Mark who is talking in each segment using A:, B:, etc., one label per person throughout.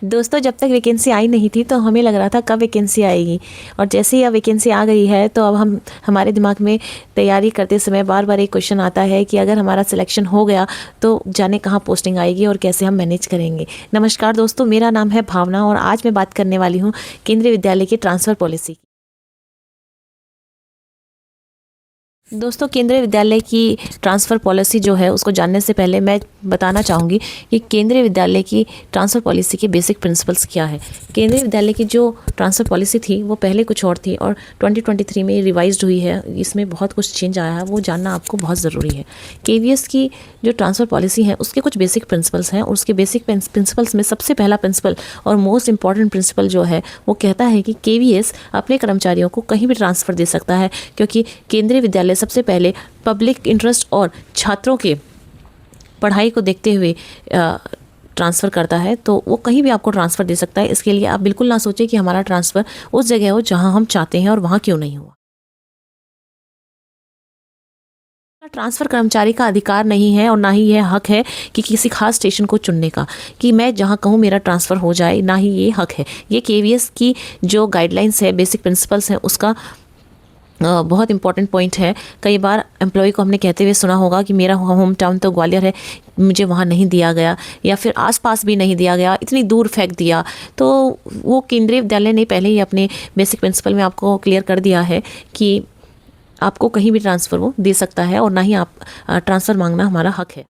A: दोस्तों, जब तक वैकेंसी आई नहीं थी तो हमें लग रहा था कब वैकेंसी आएगी, और जैसे ही अब वैकेंसी आ गई है तो अब हमारे दिमाग में तैयारी करते समय बार बार एक क्वेश्चन आता है कि अगर हमारा सिलेक्शन हो गया तो जाने कहाँ पोस्टिंग आएगी और कैसे हम मैनेज करेंगे। नमस्कार दोस्तों, मेरा नाम है भावना और आज मैं बात करने वाली हूँ केंद्रीय विद्यालय की ट्रांसफ़र पॉलिसी। दोस्तों, केंद्रीय विद्यालय की ट्रांसफ़र पॉलिसी जो है उसको जानने से पहले मैं बताना चाहूँगी कि केंद्रीय विद्यालय की ट्रांसफ़र पॉलिसी के बेसिक प्रिंसिपल्स क्या है। केंद्रीय विद्यालय की जो ट्रांसफ़र पॉलिसी थी वो पहले कुछ और थी और 2023 में रिवाइज्ड हुई है। इसमें बहुत कुछ चेंज आया है, वो जानना आपको बहुत ज़रूरी है। केवीएस की जो ट्रांसफ़र पॉलिसी है उसके कुछ बेसिक प्रिंसिपल्स हैं और उसके बेसिक प्रिंसिपल्स में सबसे पहला प्रिंसिपल और मोस्ट इंपॉर्टेंट प्रिंसिपल जो है वो कहता है कि केवीएस अपने कर्मचारियों को कहीं भी ट्रांसफ़र दे सकता है, क्योंकि केंद्रीय विद्यालय सबसे पहले पब्लिक इंटरेस्ट और छात्रों के पढ़ाई को देखते हुए ट्रांसफ़र करता है, तो वो कहीं भी आपको ट्रांसफ़र दे सकता है। इसके लिए आप बिल्कुल ना सोचें कि हमारा ट्रांसफ़र उस जगह हो जहां हम चाहते हैं और वहां क्यों नहीं हुआ। ट्रांसफ़र कर्मचारी का अधिकार नहीं है और ना ही यह हक है कि किसी खास स्टेशन को चुनने का, कि मैं जहां कहूं मेरा ट्रांसफ़र हो जाए, ना ही ये हक है। ये केवीएस की जो गाइडलाइंस है, बेसिक प्रिंसिपल्स हैं, उसका बहुत इंपॉर्टेंट पॉइंट है। कई बार एम्प्लॉय को हमने कहते हुए सुना होगा कि मेरा होम टाउन तो ग्वालियर है, मुझे वहाँ नहीं दिया गया, या फिर आसपास भी नहीं दिया गया, इतनी दूर फेंक दिया। तो वो केंद्रीय विद्यालय ने पहले ही अपने बेसिक प्रिंसिपल में आपको क्लियर कर दिया है कि आपको कहीं भी ट्रांसफ़र वो दे सकता है और ना ही आप ट्रांसफ़र मांगना हमारा हक है।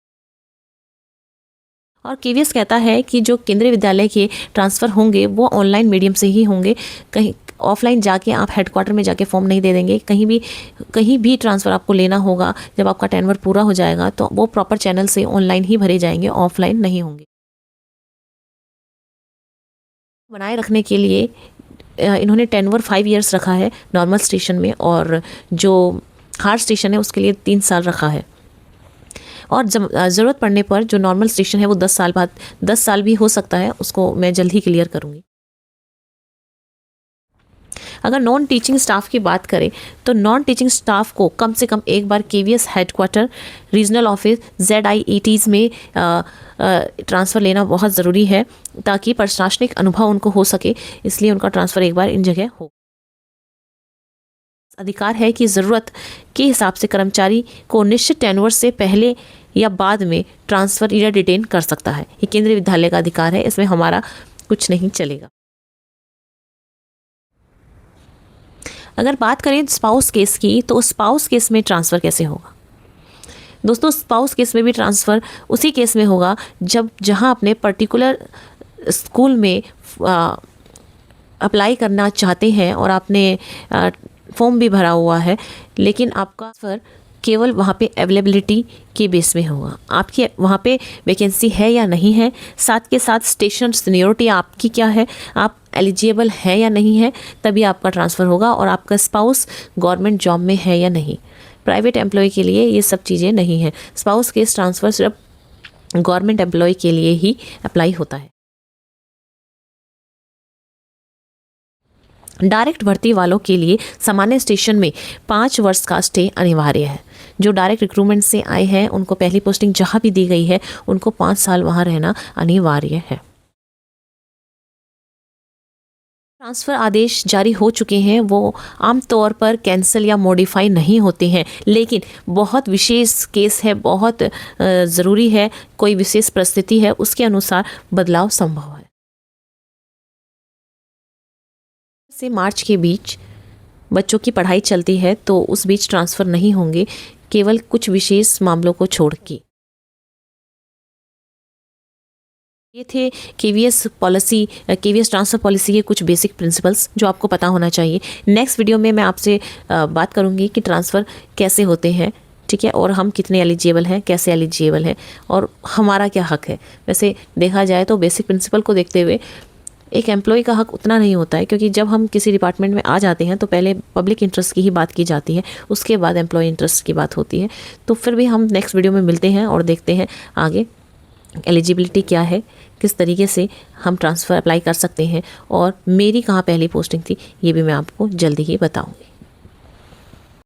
A: और केवीएस कहता है कि जो केंद्रीय विद्यालय के ट्रांसफ़र होंगे वो ऑनलाइन मीडियम से ही होंगे। कहीं ऑफलाइन जाके आप हेडक्वार्टर में जाके फॉर्म नहीं दे देंगे। कहीं भी ट्रांसफ़र आपको लेना होगा, जब आपका टेन्योर पूरा हो जाएगा तो वो प्रॉपर चैनल से ऑनलाइन ही भरे जाएंगे, ऑफलाइन नहीं होंगे। बनाए रखने के लिए इन्होंने टेन्योर 5 ईयर्स रखा है नॉर्मल स्टेशन में, और जो हार्ड स्टेशन है उसके लिए 3 साल रखा है। और जब ज़रूरत पड़ने पर जो नॉर्मल स्टेशन है वो 10 साल बाद 10 साल भी हो सकता है, उसको मैं जल्द ही क्लियर करूँगी। अगर नॉन टीचिंग स्टाफ की बात करें तो नॉन टीचिंग स्टाफ को कम से कम एक बार KVS headquarter, regional office, ZIETs में ट्रांसफ़र लेना बहुत ज़रूरी है, ताकि प्रशासनिक अनुभव उनको हो सके। इसलिए उनका ट्रांसफ़र एक बार इन जगह हो। अधिकार है कि ज़रूरत के हिसाब से कर्मचारी को निश्चित टेन्योर से पहले या बाद में ट्रांसफ़र या डिटेन कर सकता है। ये केंद्रीय विद्यालय का अधिकार है, इसमें हमारा कुछ नहीं चलेगा। अगर बात करें स्पाउस केस की, तो स्पाउस केस में ट्रांसफ़र कैसे होगा। दोस्तों, स्पाउस केस में भी ट्रांसफ़र उसी केस में होगा जहां अपने पर्टिकुलर स्कूल में अप्लाई करना चाहते हैं और आपने फॉर्म भी भरा हुआ है, लेकिन आपका ट्रांसफ़र केवल वहाँ पे अवेलेबिलिटी के बेस में होगा। आपकी वहाँ पे वैकेंसी है या नहीं है, साथ के साथ स्टेशन सीनियरिटी आपकी क्या है, आप एलिजिबल है या नहीं है, तभी आपका ट्रांसफ़र होगा। और आपका स्पाउस गवर्नमेंट जॉब में है या नहीं। प्राइवेट एम्प्लॉय के लिए ये सब चीज़ें नहीं हैं। स्पाउस केस ट्रांसफ़र सिर्फ गवर्नमेंट एम्प्लॉय के लिए ही अप्लाई होता है। डायरेक्ट भर्ती वालों के लिए सामान्य स्टेशन में 5 वर्ष का स्टे अनिवार्य है। जो डायरेक्ट रिक्रूटमेंट से आए हैं उनको पहली पोस्टिंग जहां भी दी गई है उनको 5 साल वहां रहना अनिवार्य है। ट्रांसफ़र आदेश जारी हो चुके हैं, वो आमतौर पर कैंसिल या मॉडिफाई नहीं होते हैं, लेकिन बहुत विशेष केस है, बहुत ज़रूरी है, कोई विशेष परिस्थिति है, उसके अनुसार बदलाव संभव है। से मार्च के बीच बच्चों की पढ़ाई चलती है तो उस बीच ट्रांसफ़र नहीं होंगे, केवल कुछ विशेष मामलों को छोड़ के। ये थे केवीएस ट्रांसफ़र पॉलिसी के कुछ बेसिक प्रिंसिपल्स जो आपको पता होना चाहिए। नेक्स्ट वीडियो में मैं आपसे बात करूँगी कि ट्रांसफ़र कैसे होते हैं, ठीक है, और हम कितने एलिजिबल हैं, कैसे एलिजिबल हैं और हमारा क्या हक है। वैसे देखा जाए तो बेसिक प्रिंसिपल को देखते हुए एक एम्प्लॉय का हक उतना नहीं होता है, क्योंकि जब हम किसी डिपार्टमेंट में आ जाते हैं तो पहले पब्लिक इंटरेस्ट की ही बात की जाती है, उसके बाद एम्प्लॉय इंटरेस्ट की बात होती है। तो फिर भी हम नेक्स्ट वीडियो में मिलते हैं और देखते हैं आगे एलिजिबिलिटी क्या है, किस तरीके से हम ट्रांसफ़र अप्लाई कर सकते हैं और मेरी कहाँ पहली पोस्टिंग थी, ये भी मैं आपको जल्दी ही बताऊँगी।